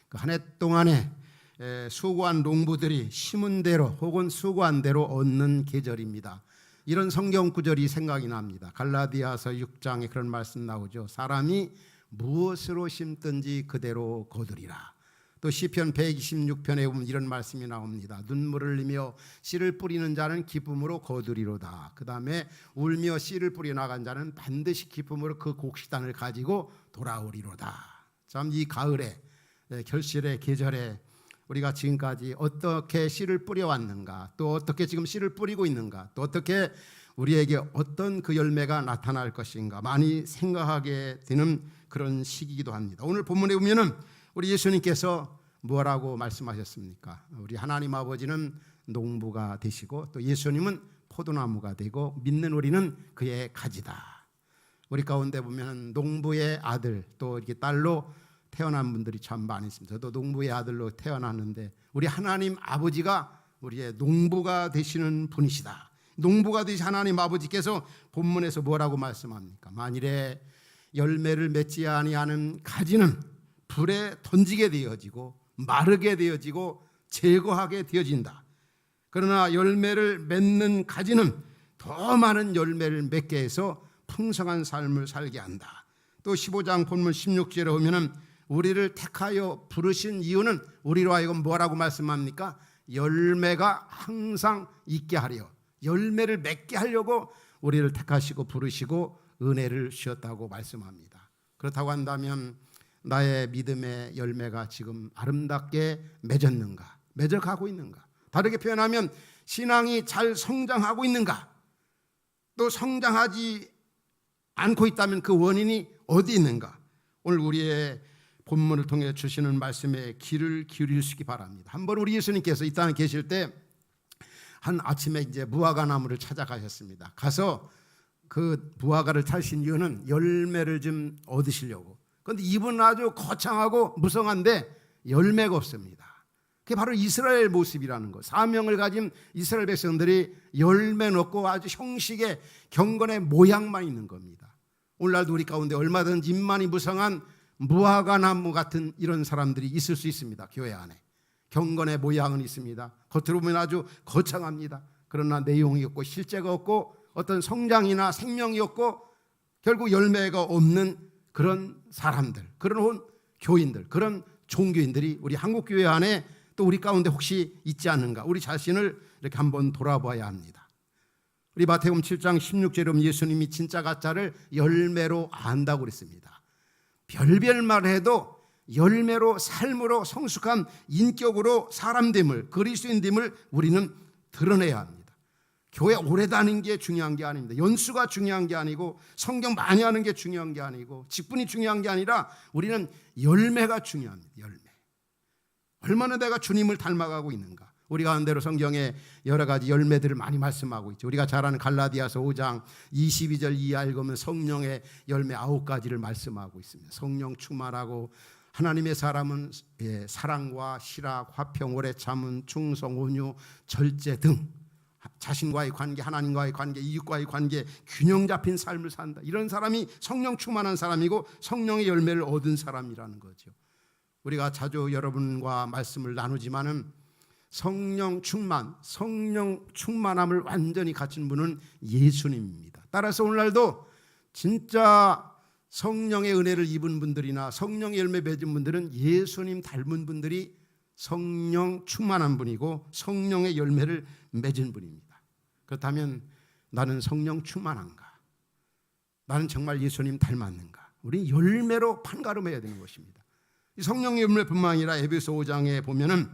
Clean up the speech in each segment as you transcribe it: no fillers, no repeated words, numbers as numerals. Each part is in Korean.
그 한 해 동안에 수고한 농부들이 심은 대로 혹은 수고한 대로 얻는 계절입니다. 이런 성경 구절이 생각이 납니다. 갈라디아서 6장에 그런 말씀 나오죠. 사람이 무엇으로 심든지 그대로 거두리라. 또 시편 126편에 보면 이런 말씀이 나옵니다. 눈물을 흘리며 씨를 뿌리는 자는 기쁨으로 거두리로다. 그 다음에 울며 씨를 뿌려 나간 자는 반드시 기쁨으로 그 곡식단을 가지고 돌아오리로다. 참 이 가을에 결실의 계절에 우리가 지금까지 어떻게 씨를 뿌려왔는가, 또 어떻게 지금 씨를 뿌리고 있는가, 또 어떻게 우리에게 어떤 그 열매가 나타날 것인가 많이 생각하게 되는 그런 시기이기도 합니다. 오늘 본문에 보면은 우리 예수님께서 뭐라고 말씀하셨습니까? 우리 하나님 아버지는 농부가 되시고 또 예수님은 포도나무가 되고 믿는 우리는 그의 가지다. 우리 가운데 보면 농부의 아들 또 이렇게 딸로 태어난 분들이 참 많이 있습니다. 저도 농부의 아들로 태어났는데 우리 하나님 아버지가 우리의 농부가 되시는 분이시다. 농부가 되신 하나님 아버지께서 본문에서 뭐라고 말씀합니까? 만일에 열매를 맺지 아니하는 가지는 불에 던지게 되어지고 마르게 되어지고 제거하게 되어진다. 그러나 열매를 맺는 가지는 더 많은 열매를 맺게 해서 풍성한 삶을 살게 한다. 또 15장 본문 16절에 보면은 우리를 택하여 부르신 이유는 우리로 하여금 뭐라고 말씀합니까? 열매가 항상 있게 하려, 열매를 맺게 하려고 우리를 택하시고 부르시고 은혜를 주셨다고 말씀합니다. 그렇다고 한다면 나의 믿음의 열매가 지금 아름답게 맺었는가, 맺어가고 있는가? 다르게 표현하면 신앙이 잘 성장하고 있는가? 또 성장하지 않고 있다면 그 원인이 어디 있는가? 오늘 우리의 본문을 통해 주시는 말씀에 귀를 기울이시기 바랍니다. 한번 우리 예수님께서 이 땅에 계실 때 한 아침에 이제 무화과 나무를 찾아가셨습니다. 가서 그 무화과를 타신 이유는 열매를 좀 얻으시려고. 그런데 입은 아주 거창하고 무성한데 열매가 없습니다. 그게 바로 이스라엘 모습이라는 거. 사명을 가진 이스라엘 백성들이 열매는 없고 아주 형식의 경건의 모양만 있는 겁니다. 오늘날도 우리 가운데 얼마든지 입만이 무성한 무화과 나무 같은 이런 사람들이 있을 수 있습니다. 교회 안에 경건의 모양은 있습니다. 겉으로 보면 아주 거창합니다. 그러나 내용이 없고 실제가 없고 어떤 성장이나 생명이 없고 결국 열매가 없는 그런 사람들, 그런 교인들, 그런 종교인들이 우리 한국교회 안에 또 우리 가운데 혹시 있지 않는가? 우리 자신을 이렇게 한번 돌아봐야 합니다. 우리 마태복음 7장 16절에 보면 예수님이 진짜 가짜를 열매로 안다고 그랬습니다. 별별 말해도 열매로 삶으로 성숙한 인격으로 사람됨을, 그리스도인됨을 우리는 드러내야 합니다. 교회 오래 다니는 게 중요한 게 아닙니다. 연수가 중요한 게 아니고 성경 많이 하는 게 중요한 게 아니고 직분이 중요한 게 아니라 우리는 열매가 중요합니다. 열매. 얼마나 내가 주님을 닮아가고 있는가. 우리 가운데로 성경에 여러 가지 열매들을 많이 말씀하고 있죠. 우리가 잘 아는 갈라디아서 5장 22절 이하 읽으면 성령의 열매 9가지를 말씀하고 있습니다. 성령 충만하고 하나님의 사람은 사랑과 실학, 화평, 오래 참음, 충성, 온유, 절제 등 자신과의 관계, 하나님과의 관계, 이웃과의 관계, 균형 잡힌 삶을 산다. 이런 사람이 성령 충만한 사람이고 성령의 열매를 얻은 사람이라는 거죠. 우리가 자주 여러분과 말씀을 나누지만은 성령 충만함을 완전히 갖춘 분은 예수님입니다. 따라서 오늘날도 진짜 성령의 은혜를 입은 분들이나 성령의 열매 맺은 분들은 예수님 닮은 분들이 성령 충만한 분이고 성령의 열매를 맺은 분입니다. 그렇다면 나는 성령 충만한가? 나는 정말 예수님 닮았는가? 우리 열매로 판가름해야 되는 것입니다. 이 성령의 열매뿐만 아니라 에베소 5장에 보면은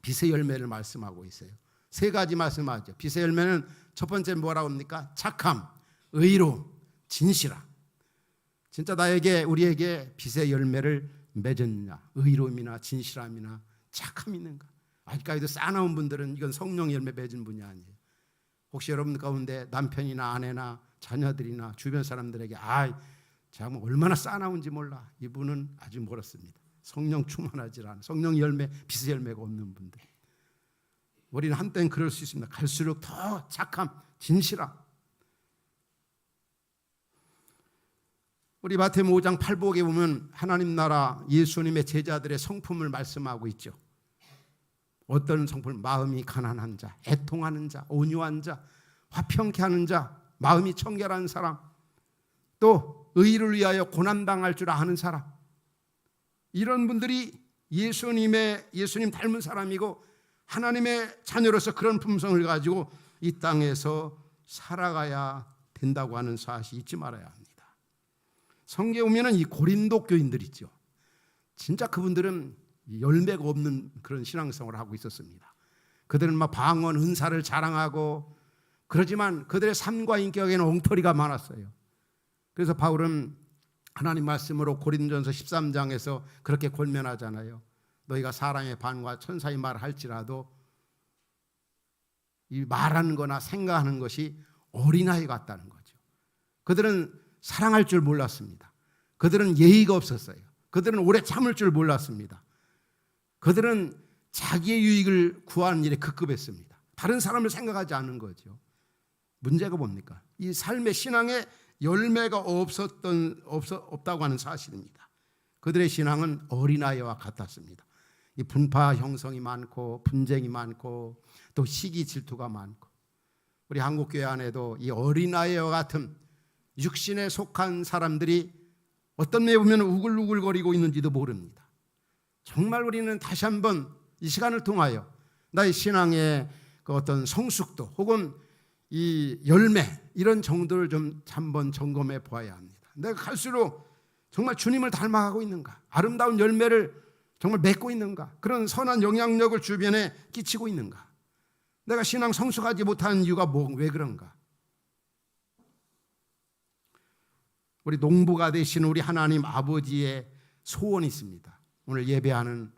빛의 열매를 말씀하고 있어요. 3가지 말씀하죠. 빛의 열매는 첫 번째 뭐라고 합니까? 착함, 의로움, 진실함. 진짜 나에게 우리에게 빛의 열매를 맺었냐? 의로움이나 진실함이나 착함이 있는가? 아직까지도 싸나운 분들은 이건 성령의 열매 맺은 분이 아니에요. 혹시 여러분 가운데 남편이나 아내나 자녀들이나 주변 사람들에게 참 얼마나 싸나운지 몰라. 이분은 아주 멀었습니다. 성령 충만하지 않은 성령 열매, 빛의 열매가 없는 분들. 우리는 한때는 그럴 수 있습니다. 갈수록 더 착함, 진실함. 우리 마태복음 5장 8복에 보면 하나님 나라 예수님의 제자들의 성품을 말씀하고 있죠. 어떤 성품? 마음이 가난한 자, 애통하는 자, 온유한 자, 화평케 하는 자, 마음이 청결한 사람, 또 의를 위하여 고난당할 줄 아는 사람, 이런 분들이 예수님 닮은 사람이고 하나님의 자녀로서 그런 품성을 가지고 이 땅에서 살아가야 된다고 하는 사실 잊지 말아야 합니다. 성경에 보면 이 고린도 교인들 있죠. 진짜 그분들은 열매가 없는 그런 신앙생활을 하고 있었습니다. 그들은 막 방언, 은사를 자랑하고 그러지만 그들의 삶과 인격에는 엉터리가 많았어요. 그래서 바울은 하나님 말씀으로 고린도전서 13장에서 그렇게 권면하잖아요. 너희가 사람의 반과 천사의 말을 할지라도 이 말하는 거나 생각하는 것이 어린아이 같다는 거죠. 그들은 사랑할 줄 몰랐습니다. 그들은 예의가 없었어요. 그들은 오래 참을 줄 몰랐습니다. 그들은 자기의 유익을 구하는 일에 급급했습니다. 다른 사람을 생각하지 않는 거죠. 문제가 뭡니까? 이 삶의 신앙에 열매가 없다고 하는 사실입니다. 그들의 신앙은 어린아이와 같았습니다. 이 분파 형성이 많고 분쟁이 많고 또 시기 질투가 많고, 우리 한국교회 안에도 이 어린아이와 같은 육신에 속한 사람들이 어떤 면에 보면 우글우글거리고 있는지도 모릅니다. 정말 우리는 다시 한번 이 시간을 통하여 나의 신앙의 그 어떤 성숙도 혹은 이 열매 이런 정도를 좀 한번 점검해 보아야 합니다. 내가 갈수록 정말 주님을 닮아가고 있는가? 아름다운 열매를 정말 맺고 있는가? 그런 선한 영향력을 주변에 끼치고 있는가? 내가 신앙 성숙하지 못하는 이유가 왜 그런가? 우리 농부가 되신 우리 하나님 아버지의 소원이 있습니다. 오늘 예배하는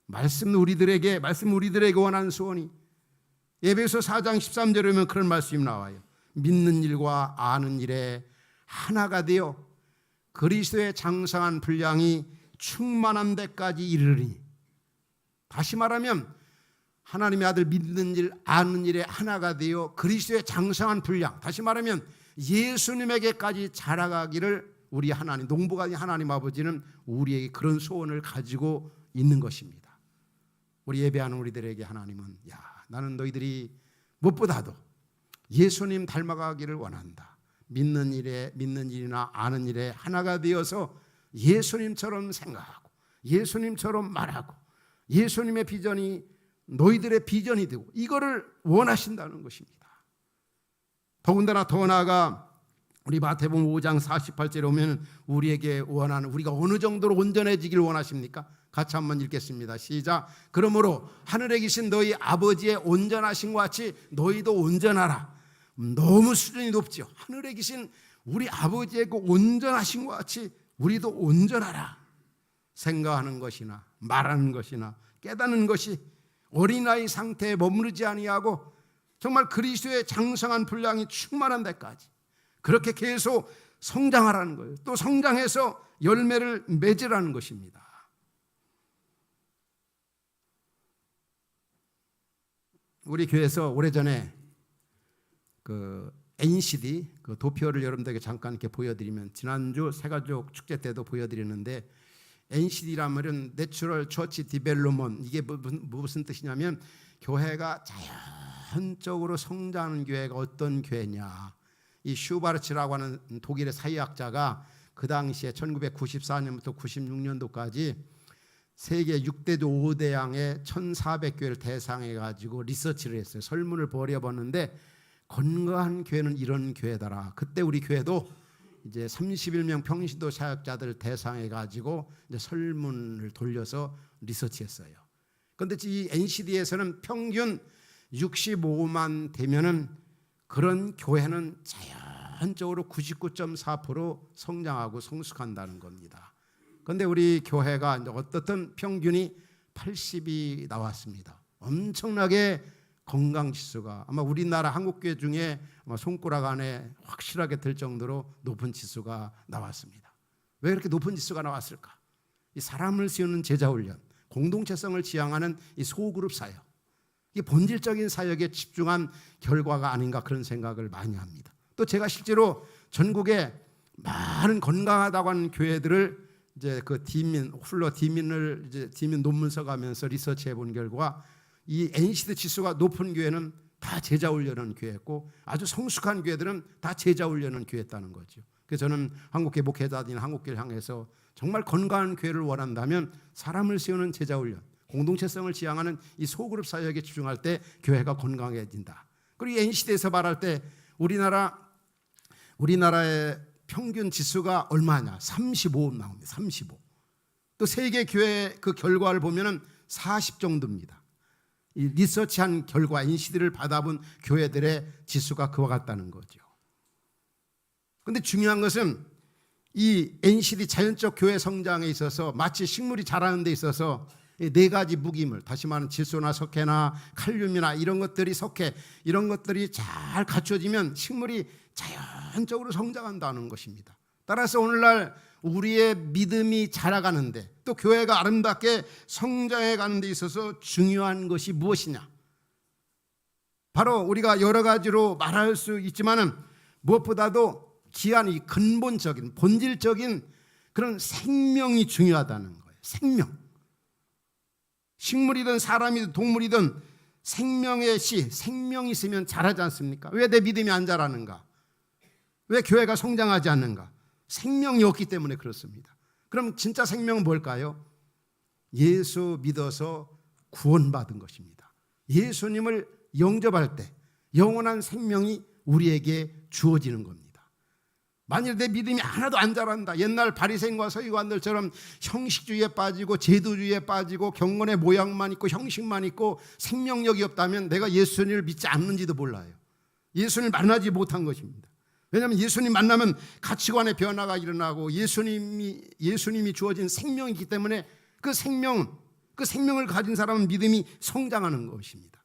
말씀 우리들에게 원하는 소원이, 에베소 4장 13절에 보면 그런 말씀이 나와요. 믿는 일과 아는 일에 하나가 되어 그리스도의 장성한 분량이 충만한 데까지 이르리니. 다시 말하면 하나님의 아들 믿는 일, 아는 일에 하나가 되어 그리스도의 장성한 분량, 다시 말하면 예수님에게까지 자라가기를 우리 하나님, 농부가 아닌 하나님 아버지는 우리에게 그런 소원을 가지고 있는 것입니다. 우리 예배하는 우리들에게 하나님은 나는 너희들이 무엇보다도 예수님 닮아가기를 원한다. 믿는 일이나 아는 일에 하나가 되어서 예수님처럼 생각하고 예수님처럼 말하고 예수님의 비전이 너희들의 비전이 되고 이거를 원하신다는 것입니다. 더군다나 더 나아가 우리 마태복음 5장 48절에 오면 우리에게 원하는, 우리가 어느 정도로 온전해지길 원하십니까? 같이 한번 읽겠습니다. 시작. 그러므로 하늘에 계신 너희 아버지의 온전하심과 같이 너희도 온전하라. 너무 수준이 높죠. 하늘에 계신 우리 아버지의 그 온전하심과 같이 우리도 온전하라. 생각하는 것이나 말하는 것이나 깨닫는 것이 어린아이 상태에 머무르지 아니하고 정말 그리스도의 장성한 분량이 충만한 데까지 그렇게 계속 성장하라는 거예요. 또 성장해서 열매를 맺으라는 것입니다. 우리 교회에서 오래전에 그 NCD 그 도표를 여러분들에게 잠깐 이렇게 보여드리면, 지난주 새가족 축제 때도 보여드렸는데, NCD라면 내추럴 처치 디벨롭먼트, 이게 무슨 뜻이냐면 교회가 자연적으로 성장하는 교회가 어떤 교회냐. 이 슈바르츠라고 하는 독일의 사회학자가 그 당시에 1994년부터 96년도까지 세계 6대조 5대양의 1400교회를 대상해가지고 리서치를 했어요. 설문을 벌여봤는데 건강한 교회는 이런 교회더라. 그때 우리 교회도 이제 31명 평신도 사역자들을 대상해가지고 이제 설문을 돌려서 리서치했어요. 그런데 이 NCD에서는 평균 65만 되면은 그런 교회는 자연적으로 99.4% 성장하고 성숙한다는 겁니다. 그런데 우리 교회가 이제 어떻든 평균이 80이 나왔습니다. 엄청나게 건강지수가 아마 우리나라 한국교회 중에 아마 손가락 안에 확실하게 들 정도로 높은 지수가 나왔습니다. 왜 그렇게 높은 지수가 나왔을까? 이 사람을 세우는 제자훈련, 공동체성을 지향하는 이 소그룹 사역, 이 본질적인 사역에 집중한 결과가 아닌가 그런 생각을 많이 합니다. 또 제가 실제로 전국에 많은 건강하다고 하는 교회들을 이제 그 디민을 이제 디민 논문 써가면서 리서치해 본 결과 이 NCD 지수가 높은 교회는 다 제자 훈련하는 교회였고 아주 성숙한 교회들은 다 제자 훈련하는 교회였다는 거죠. 그래서 저는 한국교회 목회자들이나 한국교회를 향해서 정말 건강한 교회를 원한다면 사람을 세우는 제자 훈련, 공동체성을 지향하는 이 소그룹 사역에 집중할 때 교회가 건강해진다. 그리고 NCD에서 말할 때 우리나라의 평균 지수가 얼마냐? 35 나옵니다. 35. 또 세계 교회 그 결과를 보면은 40 정도입니다. 이 리서치한 결과 NCD를 받아본 교회들의 지수가 그와 같다는 거죠. 그런데 중요한 것은 이 NCD 자연적 교회 성장에 있어서 마치 식물이 자라는 데 있어서 네 가지 무기물, 다시 말하면 질소나 석회나 칼륨이나 이런 것들이 이런 것들이 잘 갖춰지면 식물이 자연적으로 성장한다는 것입니다. 따라서 오늘날 우리의 믿음이 자라가는데 또 교회가 아름답게 성장해 가는 데 있어서 중요한 것이 무엇이냐? 바로 우리가 여러 가지로 말할 수 있지만은 무엇보다도 귀한 이 근본적인 본질적인 그런 생명이 중요하다는 거예요. 생명. 식물이든 사람이든 동물이든 생명의 씨, 생명이 있으면 자라지 않습니까? 왜 내 믿음이 안 자라는가? 왜 교회가 성장하지 않는가? 생명이 없기 때문에 그렇습니다. 그럼 진짜 생명은 뭘까요? 예수 믿어서 구원받은 것입니다. 예수님을 영접할 때 영원한 생명이 우리에게 주어지는 겁니다. 만일 내 믿음이 하나도 안 자란다, 옛날 바리새인과 서기관들처럼 형식주의에 빠지고 제도주의에 빠지고 경건의 모양만 있고 형식만 있고 생명력이 없다면 내가 예수님을 믿지 않는지도 몰라요. 예수님을 만나지 못한 것입니다. 왜냐하면 예수님 만나면 가치관의 변화가 일어나고 예수님이 주어진 생명이 있기 때문에 그 생명을 가진 사람은 믿음이 성장하는 것입니다.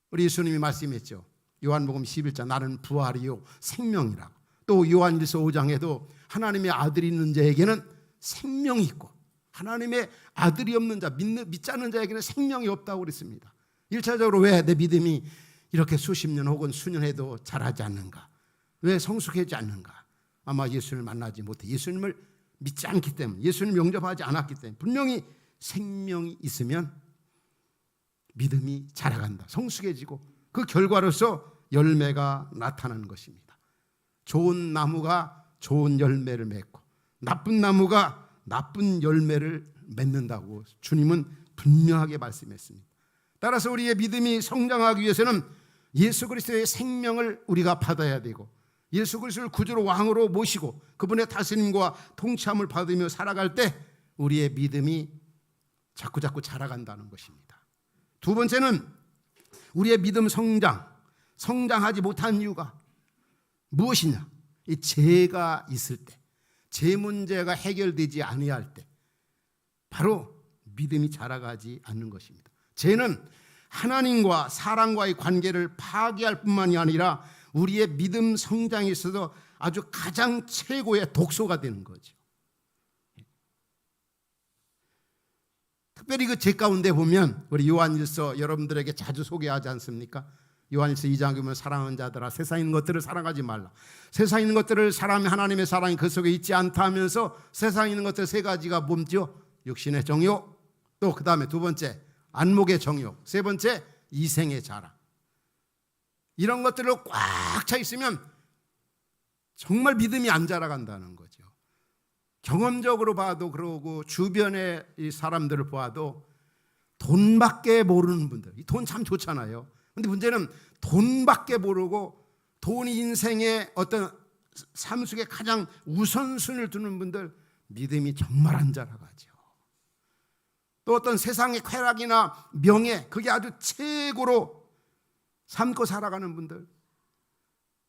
우리 예수님이 말씀했죠. 요한복음 11장 나는 부활이요 생명이라고. 또 요한일서 5장에도 하나님의 아들이 있는 자에게는 생명이 있고 하나님의 아들이 없는 자, 믿지 않는 자에게는 생명이 없다고 그랬습니다. 1차적으로 왜 내 믿음이 이렇게 수십 년 혹은 수년 해도 자라지 않는가? 왜 성숙하지 않는가? 아마 예수님을 만나지 못해 예수님을 믿지 않기 때문에, 예수님을 영접하지 않았기 때문에. 분명히 생명이 있으면 믿음이 자라간다, 성숙해지고 그 결과로서 열매가 나타나는 것입니다. 좋은 나무가 좋은 열매를 맺고 나쁜 나무가 나쁜 열매를 맺는다고 주님은 분명하게 말씀했습니다. 따라서 우리의 믿음이 성장하기 위해서는 예수 그리스도의 생명을 우리가 받아야 되고 예수 그리스도를 구주로 왕으로 모시고 그분의 다스림과 통치함을 받으며 살아갈 때 우리의 믿음이 자꾸자꾸 자라간다는 것입니다. 두 번째는 우리의 믿음 성장하지 못한 이유가 무엇이냐? 이 죄가 있을 때, 죄 문제가 해결되지 아니할 때 바로 믿음이 자라가지 않는 것입니다. 죄는 하나님과 사람과의 관계를 파괴할 뿐만이 아니라 우리의 믿음 성장에 있어서 아주 가장 최고의 독소가 되는 거죠. 특별히 그 죄 가운데 보면 우리 요한일서 여러분들에게 자주 소개하지 않습니까? 요한일서 2장 보면 사랑하는 자들아 세상에 있는 것들을 사랑하지 말라. 세상에 있는 것들을 사랑하면 하나님의 사랑이 그 속에 있지 않다 하면서 세상에 있는 것들 세 가지가 뭔지요? 육신의 정욕, 또 그 다음에 두 번째 안목의 정욕, 세 번째 이생의 자랑. 이런 것들로 꽉 차 있으면 정말 믿음이 안 자라간다는 거죠. 경험적으로 봐도 그러고 주변의 이 사람들을 보아도 돈밖에 모르는 분들, 이 돈 참 좋잖아요. 근데 문제는 돈밖에 모르고 돈이 인생의 어떤 삶 속에 가장 우선순위를 두는 분들 믿음이 정말 안 자라가죠. 또 어떤 세상의 쾌락이나 명예 그게 아주 최고로 삼고 살아가는 분들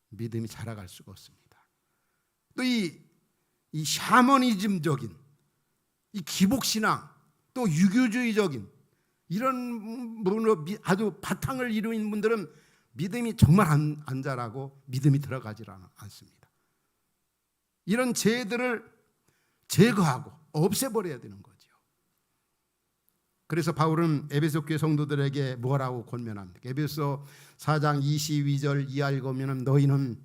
믿음이 자라갈 수가 없습니다. 또 이 샤머니즘적인 이 기복신앙 또 유교주의적인 이런 분으로 아주 바탕을 이루는 분들은 믿음이 정말 안 자라고 믿음이 들어가지 않습니다. 이런 죄들을 제거하고 없애버려야 되는 거죠. 그래서 바울은 에베소 교회 성도들에게 뭐라고 권면합니까? 에베소 4장 22절 이하 읽으면 너희는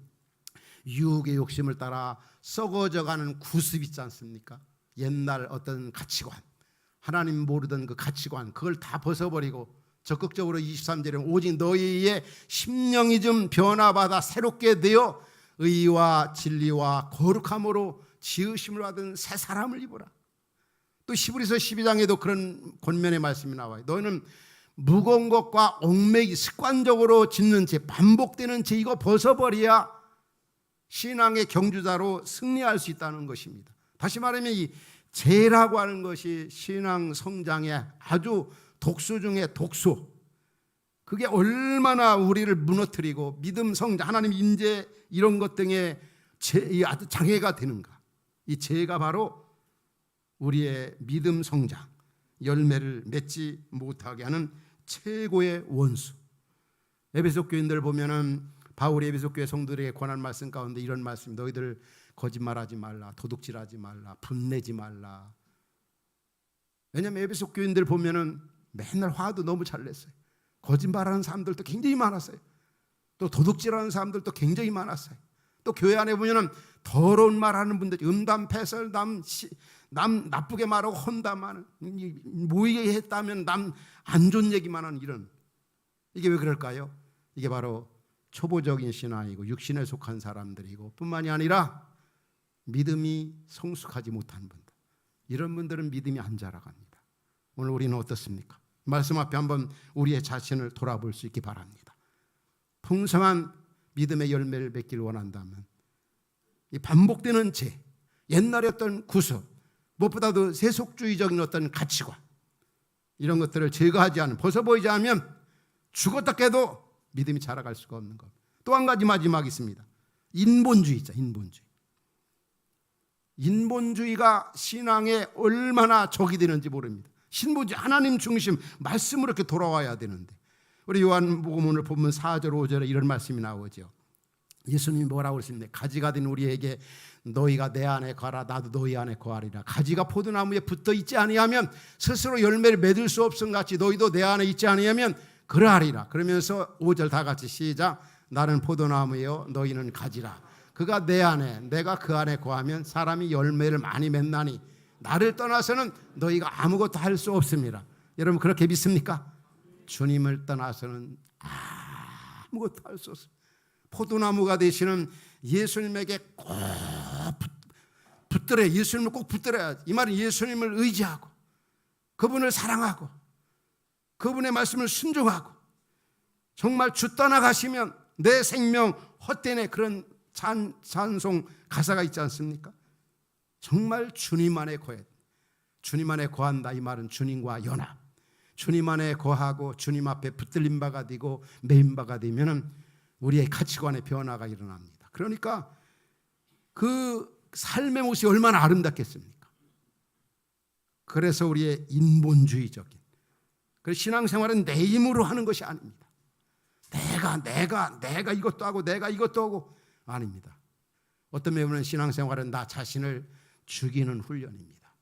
유혹의 욕심을 따라 썩어져가는 구습 있지 않습니까? 옛날 어떤 가치관, 하나님 모르던 그 가치관, 그걸 다 벗어버리고 적극적으로 23절에 오직 너희의 심령이 좀 변화받아 새롭게 되어 의와 진리와 거룩함으로 지으심을 받은 새 사람을 입어라. 또 히브리서 12장에도 그런 권면의 말씀이 나와요. 너희는 무거운 것과 얽매기 습관적으로 짓는 죄, 반복되는 죄, 이거 벗어버려야 신앙의 경주자로 승리할 수 있다는 것입니다. 다시 말하면 이 죄라고 하는 것이 신앙 성장의 아주 독소 중에 독소, 그게 얼마나 우리를 무너뜨리고 믿음 성장, 하나님 임재 이런 것 등에 아주 장애가 되는가. 이 죄가 바로 우리의 믿음 성장, 열매를 맺지 못하게 하는 최고의 원수. 에베소 교인들 보면은 바울이 에베소 교회 성도들에게 권한 말씀 가운데 이런 말씀, 너희들 거짓말하지 말라, 도둑질하지 말라, 분내지 말라. 왜냐하면 에베소 교인들 보면은 맨날 화도 너무 잘 냈어요. 거짓말하는 사람들도 굉장히 많았어요. 또 도둑질하는 사람들도 굉장히 많았어요. 또 교회 안에 보면은 더러운 말하는 분들, 음담, 패설, 남 나쁘게 말하고 헌담하는, 모이게 했다면 남 안 좋은 얘기만 하는 이런, 이게 왜 그럴까요? 이게 바로 초보적인 신앙이고 육신에 속한 사람들이고 뿐만이 아니라 믿음이 성숙하지 못한 분들, 이런 분들은 믿음이 안 자라갑니다. 오늘 우리는 어떻습니까? 말씀 앞에 한번 우리의 자신을 돌아볼 수 있기 바랍니다. 풍성한 믿음의 열매를 맺기를 원한다면 이 반복되는 죄, 옛날의 어떤 구습, 무엇보다도 세속주의적인 어떤 가치관, 이런 것들을 제거하지 않으면, 벗어보이지 않으면 죽었다 깨도 믿음이 자라갈 수가 없는 것. 또 한 가지 마지막 있습니다. 인본주의자, 인본주의가 신앙에 얼마나 적이 되는지 모릅니다. 신본주의, 하나님 중심 말씀으로 이렇게 돌아와야 되는데, 우리 요한복음 오늘 보면 4절 5절에 이런 말씀이 나오죠. 예수님이 뭐라고 그러십니까? 가지가 된 우리에게 너희가 내 안에 거하라, 나도 너희 안에 거하리라. 가지가 포도나무에 붙어 있지 아니하면 스스로 열매를 맺을 수 없음 같이 너희도 내 안에 있지 아니하면 그러하리라. 그러면서 5절 다 같이 시작. 나는 포도나무요 너희는 가지라. 그가 내 안에, 내가 그 안에 거하면 사람이 열매를 많이 맺나니 나를 떠나서는 너희가 아무것도 할 수 없습니다. 여러분 그렇게 믿습니까? 주님을 떠나서는 아무것도 할 수 없습니다. 포도나무가 되시는 예수님에게 꼭 붙들어야, 예수님을 꼭 붙들어야. 이 말은 예수님을 의지하고 그분을 사랑하고 그분의 말씀을 순종하고, 정말 주 떠나가시면 내 생명 헛되네, 그런 찬송 가사가 있지 않습니까? 정말 주님 안에 거해. 주님 안에 거한다, 이 말은 주님과 연합, 주님 안에 거하고 주님 앞에 붙들린 바가 되고 메인 바가 되면은 우리의 가치관의 변화가 일어납니다. 그러니까 그 삶의 모습이 얼마나 아름답겠습니까? 그래서 우리의 인본주의적인, 그래서 신앙생활은 내 힘으로 하는 것이 아닙니다. 내가 이것도 하고 내가 이것도 하고 아닙니다. 어떤 면에는 신앙생활은 나 자신을 죽이는 훈련입니다.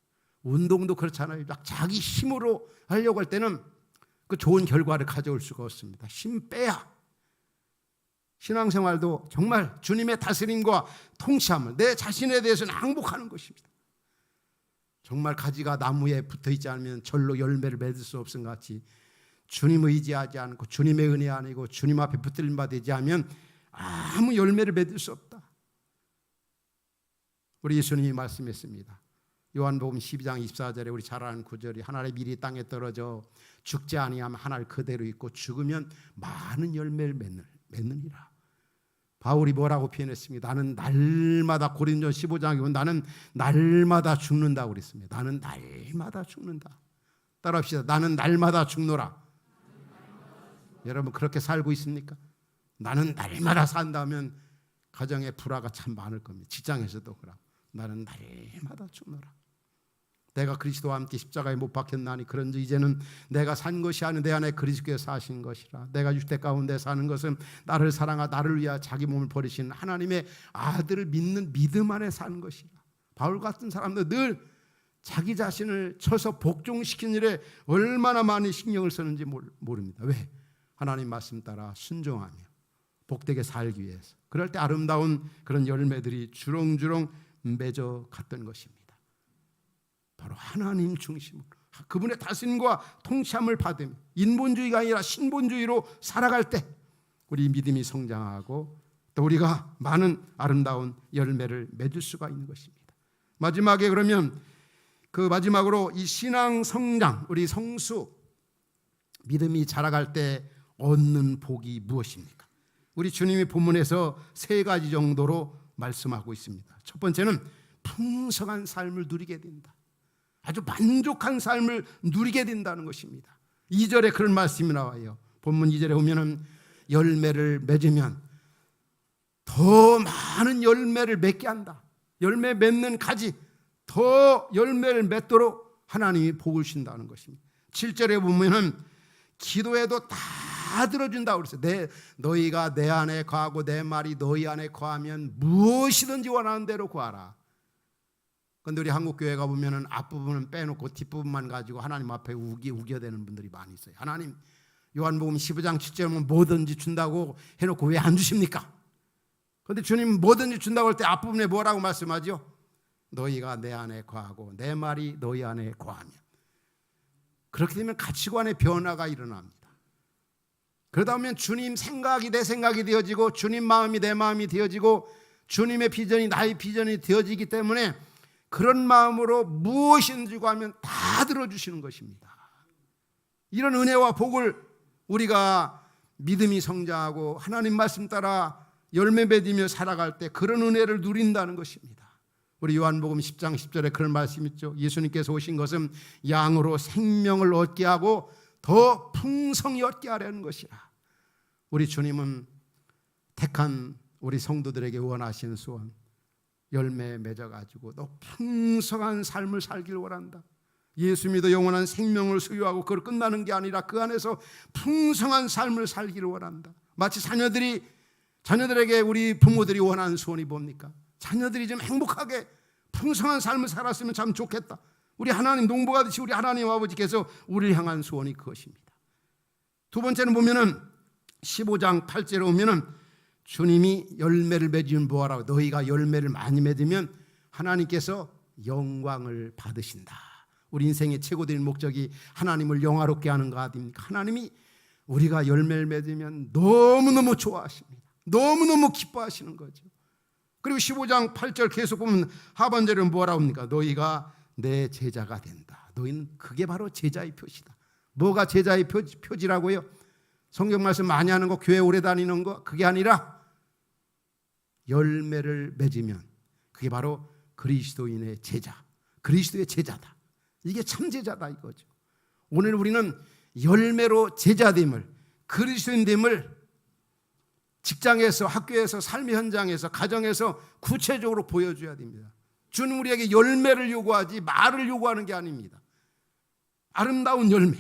운동도 그렇잖아요. 막 자기 힘으로 하려고 할 때는 그 좋은 결과를 가져올 수가 없습니다. 힘 빼야. 신앙생활도 정말 주님의 다스림과 통치함을, 내 자신에 대해서는 항복하는 것입니다. 정말 가지가 나무에 붙어있지 않으면 절로 열매를 맺을 수 없음 같이 주님을 의지하지 않고 주님의 은혜 아니고 주님 앞에 붙들림 바 되지 않으면 아무 열매를 맺을 수 없다. 우리 예수님이 말씀했습니다. 요한복음 12장 24절에 우리 잘 아는 구절이, 하나의 밀이 땅에 떨어져 죽지 아니하면 하나를 그대로 있고 죽으면 많은 열매를 맺느니라. 바울이 뭐라고 표현했습니다. 나는 날마다, 고린도 15장에 보면 나는 날마다 죽는다고 그랬습니다. 나는 날마다 죽는다. 따라합시다. 나는 날마다 죽노라. 여러분 그렇게 살고 있습니까? 나는 날마다 산다면 가정의 불화가 참 많을 겁니다. 직장에서도 그렇고. 나는 날마다 죽노라. 내가 그리스도와 함께 십자가에 못 박혔나니 그런즉 이제는 내가 산 것이 아닌 내 안에 그리스도께서 사신 것이라. 내가 육대 가운데 사는 것은 나를 사랑하 나를 위하여 자기 몸을 버리신 하나님의 아들을 믿는 믿음 안에 사는 것이라. 바울 같은 사람도 늘 자기 자신을 쳐서 복종시킨 일에 얼마나 많이 신경을 쓰는지 모릅니다. 왜? 하나님 말씀 따라 순종하며 복되게 살기 위해서. 그럴 때 아름다운 그런 열매들이 주렁주렁 맺어 갔던 것입니다. 바로 하나님 중심으로 그분의 다스림과 통치함을 받으며 인본주의가 아니라 신본주의로 살아갈 때 우리 믿음이 성장하고 또 우리가 많은 아름다운 열매를 맺을 수가 있는 것입니다. 마지막에 그러면 그 마지막으로 이 신앙 성장, 우리 성수 믿음이 자라갈 때 얻는 복이 무엇입니까? 우리 주님이 본문에서 세 가지 정도로 말씀하고 있습니다. 첫 번째는 풍성한 삶을 누리게 된다. 아주 만족한 삶을 누리게 된다는 것입니다. 2절에 그런 말씀이 나와요. 본문 2절에 보면은 열매를 맺으면 더 많은 열매를 맺게 한다. 열매 맺는 가지 더 열매를 맺도록 하나님이 복을 주신다는 것입니다. 7절에 보면은 기도해도 다 들어준다고 그랬어요. 너희가 내 안에 거하고 내 말이 너희 안에 거하면 무엇이든지 원하는 대로 구하라. 그런데 우리 한국교회가 보면은 앞부분은 빼놓고 뒷부분만 가지고 하나님 앞에 우겨대는 분들이 많이 있어요. 하나님 요한복음 15장 7절은 뭐든지 준다고 해놓고 왜 안 주십니까? 그런데 주님 뭐든지 준다고 할 때 앞부분에 뭐라고 말씀하죠? 너희가 내 안에 거하고 내 말이 너희 안에 거하면. 그렇게 되면 가치관의 변화가 일어납니다. 그러다 보면 주님 생각이 내 생각이 되어지고 주님 마음이 내 마음이 되어지고 주님의 비전이 나의 비전이 되어지기 때문에 그런 마음으로 무엇인지 구하면 다 들어주시는 것입니다. 이런 은혜와 복을 우리가 믿음이 성장하고 하나님 말씀 따라 열매 맺으며 살아갈 때 그런 은혜를 누린다는 것입니다. 우리 요한복음 10장 10절에 그런 말씀이 있죠. 예수님께서 오신 것은 양으로 생명을 얻게 하고 더 풍성히 얻게 하려는 것이라. 우리 주님은 택한 우리 성도들에게 원하시는 소원, 열매 맺어가지고 더 풍성한 삶을 살기를 원한다. 예수 믿어 영원한 생명을 소유하고 그걸 끝나는 게 아니라 그 안에서 풍성한 삶을 살기를 원한다. 마치 자녀들에게 우리 부모들이 원하는 소원이 뭡니까? 자녀들이 좀 행복하게 풍성한 삶을 살았으면 참 좋겠다. 우리 하나님 농부가듯이 우리 하나님 아버지께서 우리를 향한 소원이 그것입니다. 두 번째는 보면은 15장 8절에 오면은 주님이 열매를 맺으면 뭐하라고? 너희가 열매를 많이 맺으면 하나님께서 영광을 받으신다. 우리 인생의 최고된 목적이 하나님을 영화롭게 하는 거 아닙니까? 하나님이 우리가 열매를 맺으면 너무너무 좋아하십니다. 너무너무 기뻐하시는 거죠. 그리고 15장 8절 계속 보면 하반절은 뭐라고 합니까? 너희가 내 제자가 된다. 너희는 그게 바로 제자의 표시다. 뭐가 제자의 표지라고요? 성경 말씀 많이 하는 거, 교회 오래 다니는 거, 그게 아니라 열매를 맺으면 그게 바로 그리스도인의 제자, 그리스도의 제자다. 이게 참 제자다 이거죠. 오늘 우리는 열매로 제자됨을, 그리스도인됨을 직장에서, 학교에서, 삶의 현장에서, 가정에서 구체적으로 보여줘야 됩니다. 주는 우리에게 열매를 요구하지 말을 요구하는 게 아닙니다. 아름다운 열매.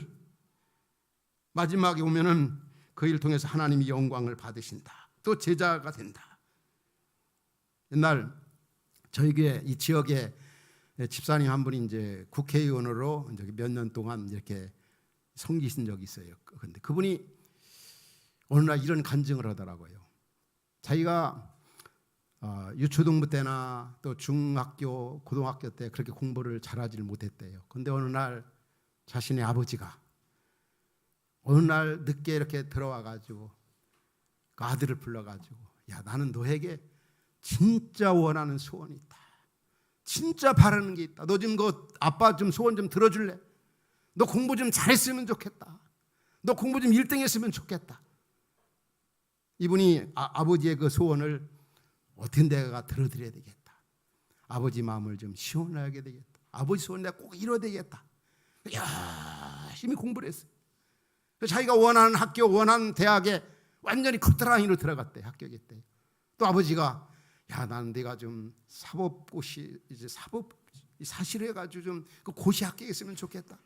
마지막에 오면은 그 일을 통해서 하나님이 영광을 받으신다. 또 제자가 된다. 옛날 저희 교회 이 지역에 집사님 한 분이 이제 국회의원으로 몇 년 동안 이렇게 섬기신 적이 있어요. 그런데 그분이 어느 날 이런 간증을 하더라고요. 자기가 유초등부 때나 또 중학교, 고등학교 때 그렇게 공부를 잘하지를 못했대요. 그런데 어느 날 자신의 아버지가 어느 날 늦게 이렇게 들어와가지고 그 아들을 불러가지고 야, 나는 너에게 진짜 원하는 소원이 있다. 진짜 바라는 게 있다. 너 좀 그 아빠 좀 소원 좀 들어줄래? 너 공부 좀 잘했으면 좋겠다. 너 공부 좀 1등 했으면 좋겠다. 이분이 아버지의 그 소원을 어떤 데가 들어드려야 되겠다. 아버지 마음을 좀 시원하게 되겠다. 아버지 소원 내가 꼭 이뤄야 되겠다. 열심히 공부를 했어요. 자기가 원하는 학교, 원하는 대학에 완전히 커트라인으로 들어갔대. 합격했 때. 또 아버지가 야, 나는 네가 좀 사법고시 이제 사실을 해가지고 좀 그 고시 합격했으면 좋겠다.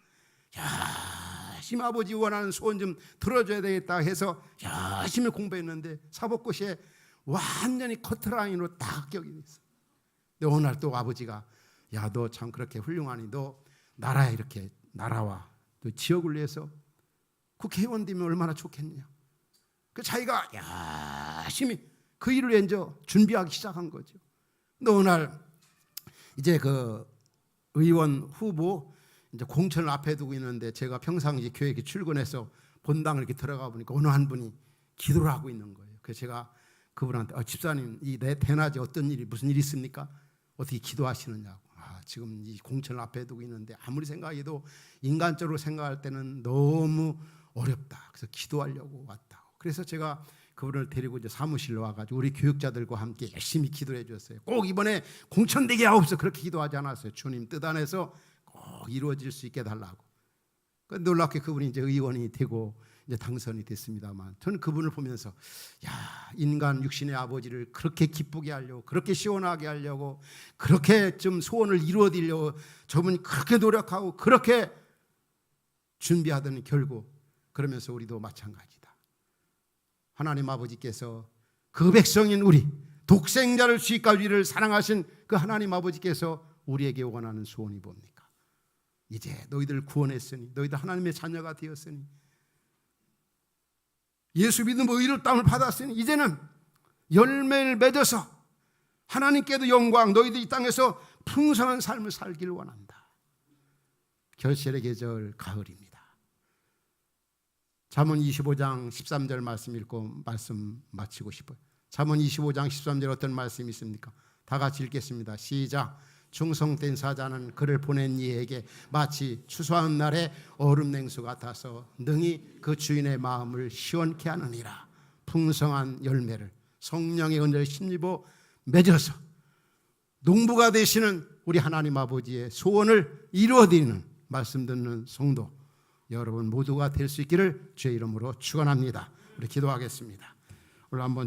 열심히 아버지 원하는 소원 좀 들어줘야 되겠다 해서 열심히 공부했는데 사법고시에 완전히 커트라인으로 다 합격이 됐어. 근데 어느 날 또 아버지가 야, 너 참 그렇게 훌륭하니 너 나라에 이렇게 나라와 또 지역을 위해서 국회의원 되면 얼마나 좋겠냐. 그 자기가 열심히 그 일을 이제 준비하기 시작한 거죠. 근데 어느 날 이제 그 의원 후보 이제 공천을 앞에 두고 있는데 제가 평상시 교회에 출근해서 본당을 이렇게 들어가 보니까 어느 한 분이 기도를 하고 있는 거예요. 그래서 제가 그분한테 집사님 이 내 대낮에 어떤 일이 무슨 일이 있습니까? 어떻게 기도하시느냐고. 지금 이 공천을 앞에 두고 있는데 아무리 생각해도 인간적으로 생각할 때는 너무 어렵다. 그래서 기도하려고 왔다고. 그래서 제가 그분을 데리고 이제 사무실로 와가지고 우리 교육자들과 함께 열심히 기도해 줬어요. 꼭 이번에 공천되게 하옵소서 그렇게 기도하지 않았어요. 주님 뜻 안에서 꼭 이루어질 수 있게 달라고. 놀랍게 그분이 이제 의원이 되고 이제 당선이 됐습니다만 저는 그분을 보면서 인간 육신의 아버지를 그렇게 기쁘게 하려고 그렇게 시원하게 하려고 그렇게 좀 소원을 이루어드리려고 저분이 그렇게 노력하고 그렇게 준비하더니 결국 그러면서 우리도 마찬가지다. 하나님 아버지께서 그 백성인 우리 독생자를 주시까 우리를 사랑하신 그 하나님 아버지께서 우리에게 원하는 소원이 뭡니까? 이제 너희들 구원했으니 너희들 하나님의 자녀가 되었으니 예수 믿음으로 의를 땀을 받았으니 이제는 열매를 맺어서 하나님께도 영광 너희들 이 땅에서 풍성한 삶을 살기를 원한다. 결실의 계절 가을입니다. 잠언 25장 13절 말씀 읽고 말씀 마치고 싶어요. 잠언 25장 13절 어떤 말씀이 있습니까? 다 같이 읽겠습니다. 시작. 충성된 사자는 그를 보낸 이에게 마치 추수하는 날에 얼음 냉수 같아서 능히 그 주인의 마음을 시원케 하느니라. 풍성한 열매를 성령의 은혜를 힘입어 맺어서 농부가 되시는 우리 하나님 아버지의 소원을 이루어드리는 말씀 듣는 성도 여러분 모두가 될 수 있기를 주의 이름으로 축원합니다. 우리 기도하겠습니다. 오늘 한번